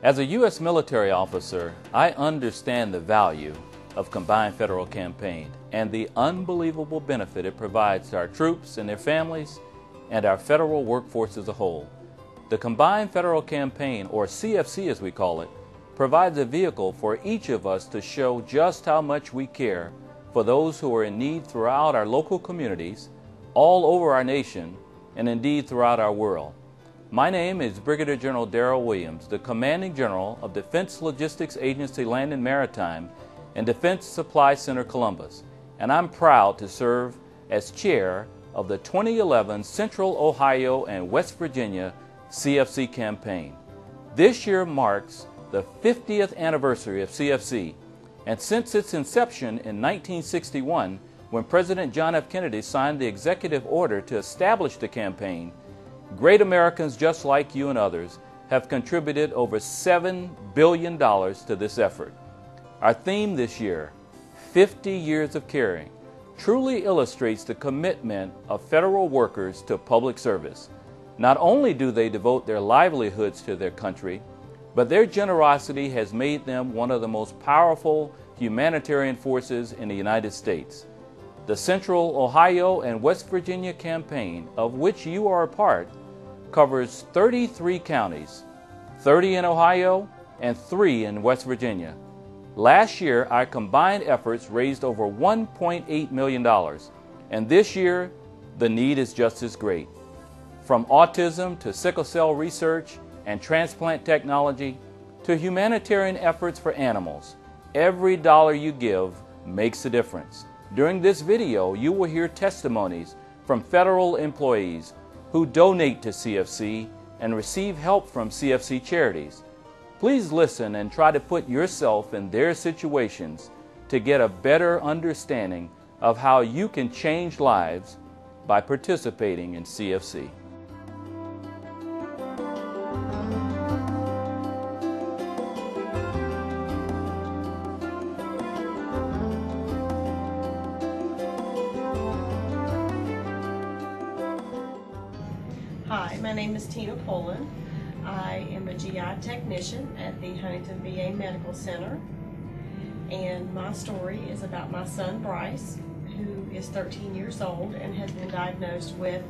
As a U.S. military officer, I understand the value of Combined Federal Campaign and the unbelievable benefit it provides to our troops and their families and our federal workforce as a whole. The Combined Federal Campaign, or CFC as we call it, provides a vehicle for each of us to show just how much we care for those who are in need throughout our local communities, all over our nation, and indeed throughout our world. My name is Brigadier General Darrell Williams, the Commanding General of Defense Logistics Agency Land and Maritime and Defense Supply Center Columbus, and I'm proud to serve as chair of the 2011 Central Ohio and West Virginia CFC campaign. This year marks the 50th anniversary of CFC, and since its inception in 1961, when President John F. Kennedy signed the executive order to establish the campaign, great Americans just like you and others have contributed over $7 billion to this effort. Our theme this year, 50 Years of Caring, truly illustrates the commitment of federal workers to public service. Not only do they devote their livelihoods to their country, but their generosity has made them one of the most powerful humanitarian forces in the United States. The Central Ohio and West Virginia campaign, of which you are a part, covers 33 counties, 30 in Ohio and 3 in West Virginia. Last year, our combined efforts raised over $1.8 million, and this year, the need is just as great. From autism to sickle cell research and transplant technology to humanitarian efforts for animals, every dollar you give makes a difference. During this video, you will hear testimonies from federal employees who donate to CFC and receive help from CFC charities. Please listen and try to put yourself in their situations to get a better understanding of how you can change lives by participating in CFC. Hi, my name is Tina Poland. I am a GI technician at the Huntington VA Medical Center, and my story is about my son Bryce, who is 13 years old and has been diagnosed with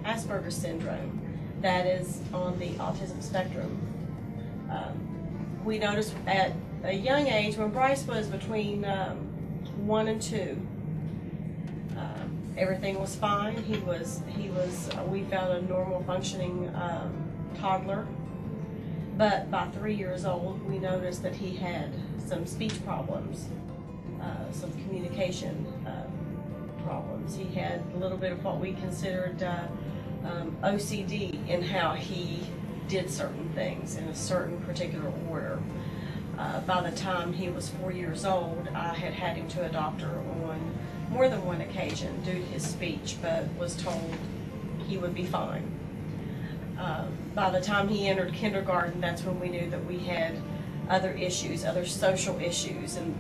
Asperger's syndrome, that is on the autism spectrum. We noticed at a young age, when Bryce was between 1 and 2, everything was fine. We felt a normal functioning toddler. But by 3 years old, we noticed that he had some speech problems, some communication problems. He had a little bit of what we considered OCD in how he did certain things in a certain particular order. By the time he was 4 years old, I had had him to a doctor on more than one occasion due to his speech, but was told he would be fine. By the time he entered kindergarten, that's when we knew that we had other issues, other social issues, and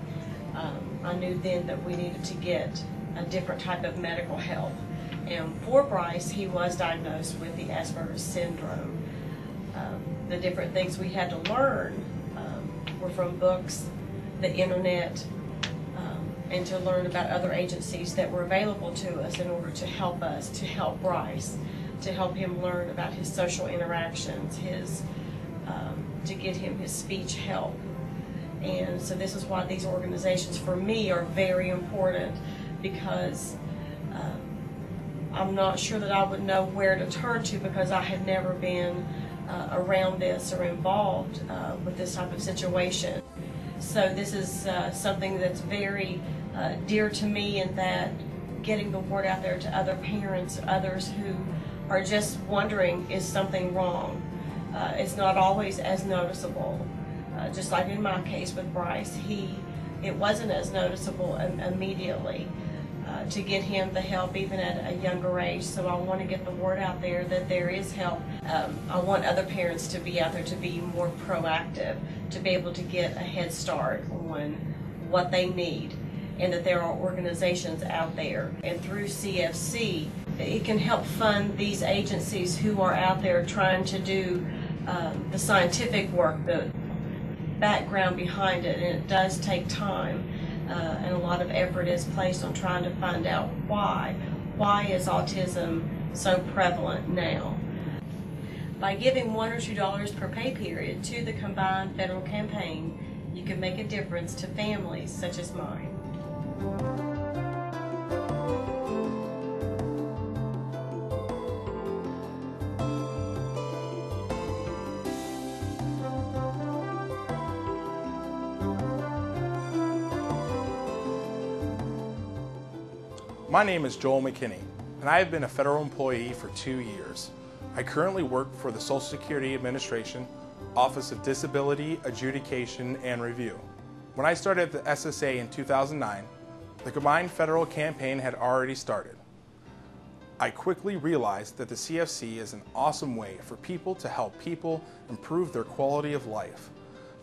I knew then that we needed to get a different type of medical help. And for Bryce, he was diagnosed with the Asperger's syndrome. The different things we had to learn were from books, the internet, and to learn about other agencies that were available to us in order to help Bryce, to help him learn about his social interactions, to get him his speech help. And so this is why these organizations for me are very important, because I'm not sure that I would know where to turn to, because I had never been around this or involved with this type of situation. So this is something that's very dear to me, in that getting the word out there to other parents, others who are just wondering, is something wrong? It's not always as noticeable. Just like in my case with Bryce, it wasn't as noticeable immediately. To get him the help even at a younger age. So I want to get the word out there that there is help. I want other parents to be out there to be more proactive, to be able to get a head start on what they need, and that there are organizations out there. And through CFC, it can help fund these agencies who are out there trying to do the scientific work, background behind it, and it does take time, and a lot of effort is placed on trying to find out why. Why is autism so prevalent now? By giving $1 or $2 per pay period to the combined federal campaign, you can make a difference to families such as mine. My name is Joel McKinney, and I have been a federal employee for 2 years. I currently work for the Social Security Administration, Office of Disability Adjudication and Review. When I started at the SSA in 2009, the combined federal campaign had already started. I quickly realized that the CFC is an awesome way for people to help people improve their quality of life.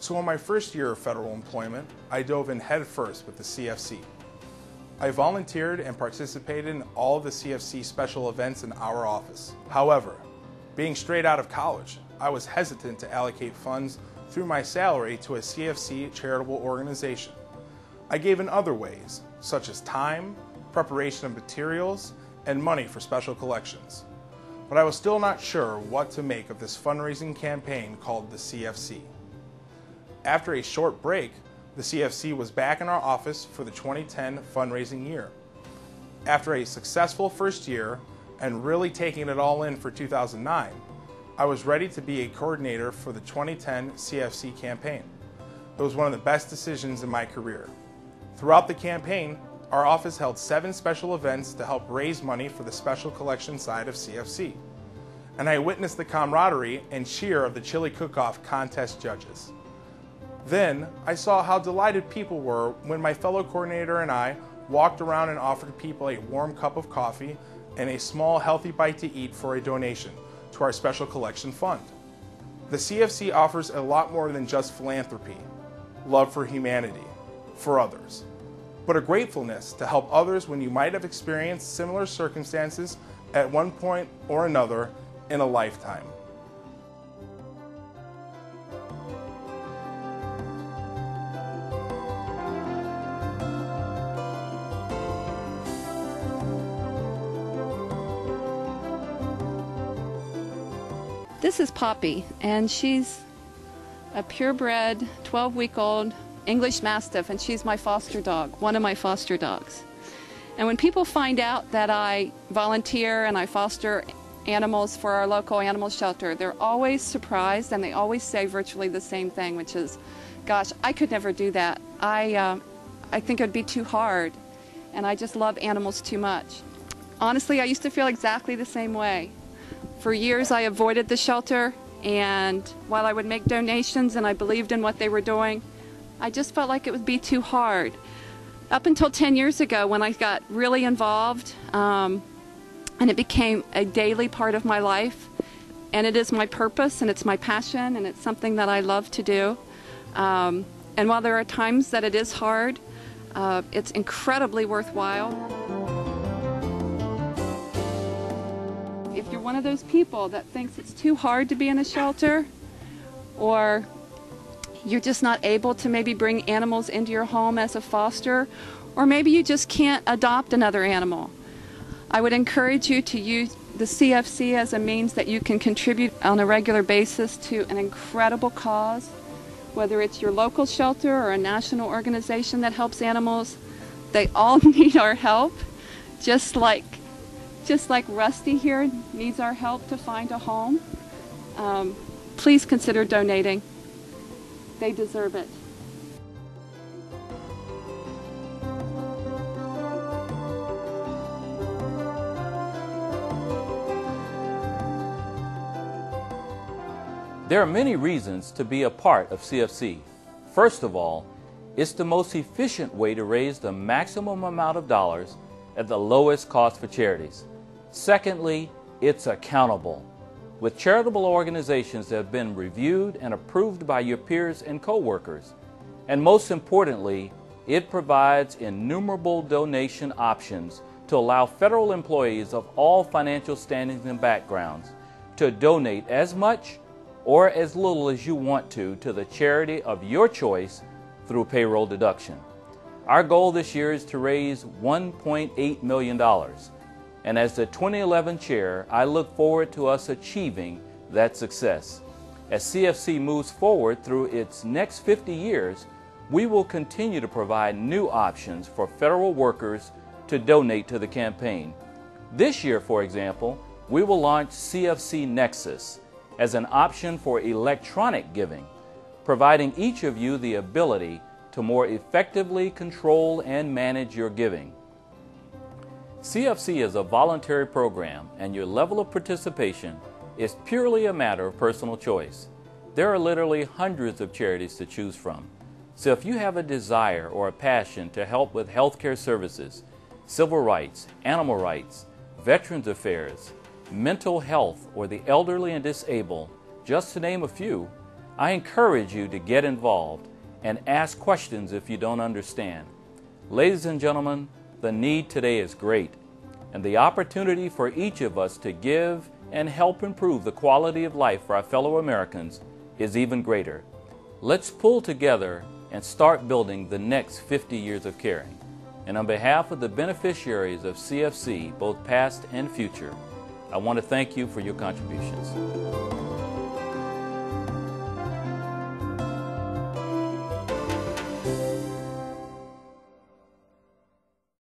So in my first year of federal employment, I dove in headfirst with the CFC. I volunteered and participated in all of the CFC special events in our office. However, being straight out of college, I was hesitant to allocate funds through my salary to a CFC charitable organization. I gave in other ways, such as time, preparation of materials, and money for special collections. But I was still not sure what to make of this fundraising campaign called the CFC. After a short break, the CFC was back in our office for the 2010 fundraising year. After a successful first year and really taking it all in for 2009, I was ready to be a coordinator for the 2010 CFC campaign. It was one of the best decisions in my career. Throughout the campaign, our office held 7 special events to help raise money for the special collection side of CFC. And I witnessed the camaraderie and cheer of the chili cook-off contest judges. Then, I saw how delighted people were when my fellow coordinator and I walked around and offered people a warm cup of coffee and a small healthy bite to eat for a donation to our special collection fund. The CFC offers a lot more than just philanthropy, love for humanity, for others, but a gratefulness to help others when you might have experienced similar circumstances at one point or another in a lifetime. This is Poppy, and she's a purebred, 12-week-old English Mastiff, and she's my foster dog, one of my foster dogs. And when people find out that I volunteer and I foster animals for our local animal shelter, they're always surprised, and they always say virtually the same thing, which is, gosh, I could never do that. I think it would be too hard, and I just love animals too much. Honestly, I used to feel exactly the same way. For years I avoided the shelter, and while I would make donations and I believed in what they were doing, I just felt like it would be too hard. Up until 10 years ago when I got really involved, and it became a daily part of my life, and it is my purpose and it's my passion and it's something that I love to do. And while there are times that it is hard, it's incredibly worthwhile. If you're one of those people that thinks it's too hard to be in a shelter, or you're just not able to maybe bring animals into your home as a foster, or maybe you just can't adopt another animal, I would encourage you to use the CFC as a means that you can contribute on a regular basis to an incredible cause, whether it's your local shelter or a national organization that helps animals. They all need our help, just like Rusty here needs our help to find a home. Please consider donating. They deserve it. There are many reasons to be a part of CFC. First of all, it's the most efficient way to raise the maximum amount of dollars at the lowest cost for charities. Secondly, it's accountable, with charitable organizations that have been reviewed and approved by your peers and co-workers. And most importantly, it provides innumerable donation options to allow federal employees of all financial standings and backgrounds to donate as much or as little as you want to the charity of your choice through payroll deduction. Our goal this year is to raise $1.8 million. And as the 2011 chair, I look forward to us achieving that success. As CFC moves forward through its next 50 years, we will continue to provide new options for federal workers to donate to the campaign. This year, for example, we will launch CFC Nexus as an option for electronic giving, providing each of you the ability to more effectively control and manage your giving. CFC is a voluntary program, and your level of participation is purely a matter of personal choice. There are literally hundreds of charities to choose from. So if you have a desire or a passion to help with healthcare services, civil rights, animal rights, veterans affairs, mental health, or the elderly and disabled, just to name a few, I encourage you to get involved and ask questions if you don't understand. Ladies and gentlemen, the need today is great, and the opportunity for each of us to give and help improve the quality of life for our fellow Americans is even greater. Let's pull together and start building the next 50 years of caring. And on behalf of the beneficiaries of CFC, both past and future, I want to thank you for your contributions.